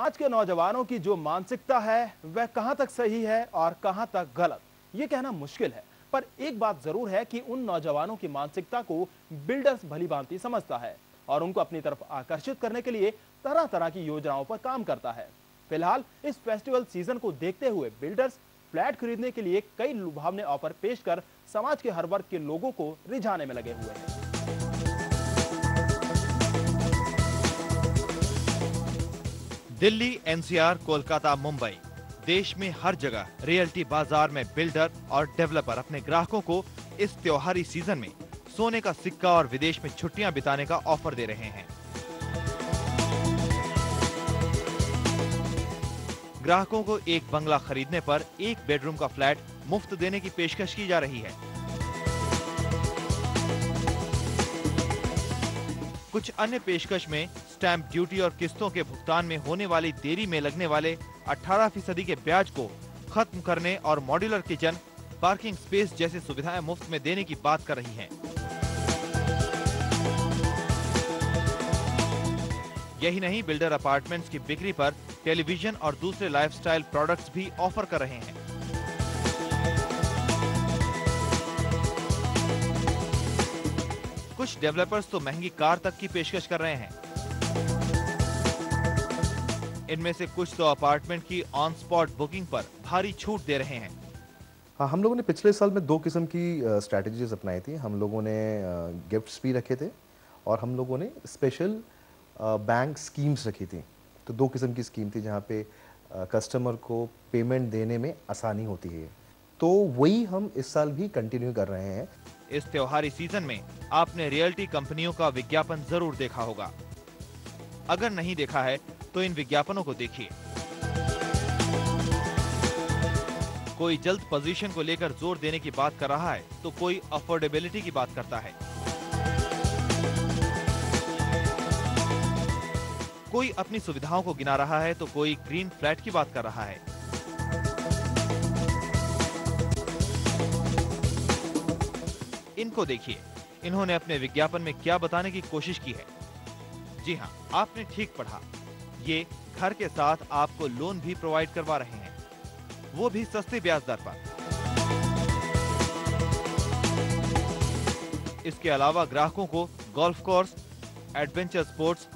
आज के नौजवानों की जो मानसिकता है वह कहां तक सही है और कहां तक गलत, ये कहना मुश्किल है। पर एक बात जरूर है कि उन नौजवानों की मानसिकता को बिल्डर्स भलीभांति समझता है और उनको अपनी तरफ आकर्षित करने के लिए तरह तरह की योजनाओं पर काम करता है। फिलहाल इस फेस्टिवल सीजन को देखते हुए बिल्डर्स फ्लैट खरीदने के लिए कई लुभावने ऑफर पेश कर समाज के हर वर्ग के लोगों को रिझाने में लगे हुए हैं। दिल्ली, एनसीआर, कोलकाता, मुंबई, देश में हर जगह रियल्टी बाजार में बिल्डर और डेवलपर अपने ग्राहकों को इस त्योहारी सीजन में सोने का सिक्का और विदेश में छुट्टियां बिताने का ऑफर दे रहे हैं। ग्राहकों को एक बंगला खरीदने पर एक बेडरूम का फ्लैट मुफ्त देने की पेशकश की जा रही है। कुछ अन्य पेशकश में स्टैंप ड्यूटी और किस्तों के भुगतान में होने वाली देरी में लगने वाले 18% के ब्याज को खत्म करने और मॉड्यूलर किचन, पार्किंग स्पेस जैसी सुविधाएं मुफ्त में देने की बात कर रही हैं। यही नहीं, बिल्डर अपार्टमेंट्स की बिक्री पर टेलीविजन और दूसरे लाइफस्टाइल प्रोडक्ट्स भी ऑफर कर रहे हैं। कुछ डेवलपर्स तो महंगी कार तक की पेशकश कर रहे हैं। इनमें से कुछ तो अपार्टमेंट की ऑन स्पॉट बुकिंग पर भारी छूट दे रहे हैं। हाँ, हम लोगों ने पिछले साल में 2 किस्म की स्ट्रैटेजीज अपनाई थी। हम लोगों ने गिफ्ट्स भी रखे थे और हम लोगों ने स्पेशल बैंक स्कीम्स रखी थी। तो 2 किस्म की स्कीम थी जहाँ पे कस्टमर को पेमेंट देने में आसानी होती है। तो वही हम इस साल भी कंटिन्यू कर रहे हैं। इस त्योहारी सीजन में आपने रियल्टी कंपनियों का विज्ञापन जरूर देखा होगा। अगर नहीं देखा है तो इन विज्ञापनों को देखिए। कोई जल्द पोजीशन को लेकर जोर देने की बात कर रहा है तो कोई अफोर्डेबिलिटी की बात करता है। कोई अपनी सुविधाओं को गिना रहा है तो कोई ग्रीन फ्लैट की बात कर रहा है। इनको देखिए, इन्होंने अपने विज्ञापन में क्या बताने की कोशिश की है। जी हाँ, आपने ठीक पढ़ा, ये घर के साथ आपको लोन भी प्रोवाइड करवा रहे हैं, वो भी सस्ते ब्याज दर पर। इसके अलावा ग्राहकों को golf course, adventure sports,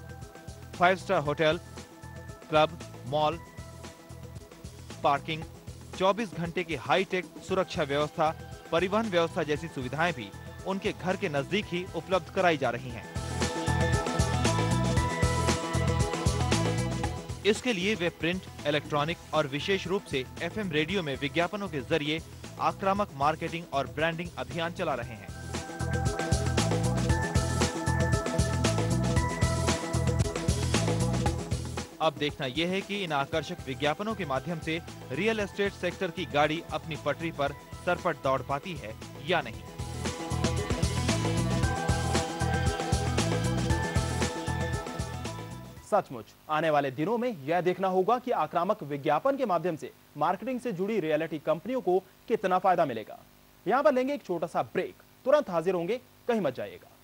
5 star hotel, club, mall, parking, 24 घंटे की हाईटेक सुरक्षा व्यवस्था, परिवहन व्यवस्था जैसी सुविधाएं भी उनके घर के नजदीक ही उपलब्ध कराई जा रही हैं। इसके लिए वे प्रिंट, इलेक्ट्रॉनिक और विशेष रूप से एफएम रेडियो में विज्ञापनों के जरिए आक्रामक मार्केटिंग और ब्रांडिंग अभियान चला रहे हैं। अब देखना यह है कि इन आकर्षक विज्ञापनों के माध्यम से रियल एस्टेट सेक्टर की गाड़ी अपनी पटरी पर सरपट दौड़ पाती है या नहीं। सचमुच आने वाले दिनों में यह देखना होगा कि आक्रामक विज्ञापन के माध्यम से मार्केटिंग से जुड़ी रियलिटी कंपनियों को कितना फायदा मिलेगा। यहां पर लेंगे एक छोटा सा ब्रेक, तुरंत हाजिर होंगे, कहीं मत जाइएगा।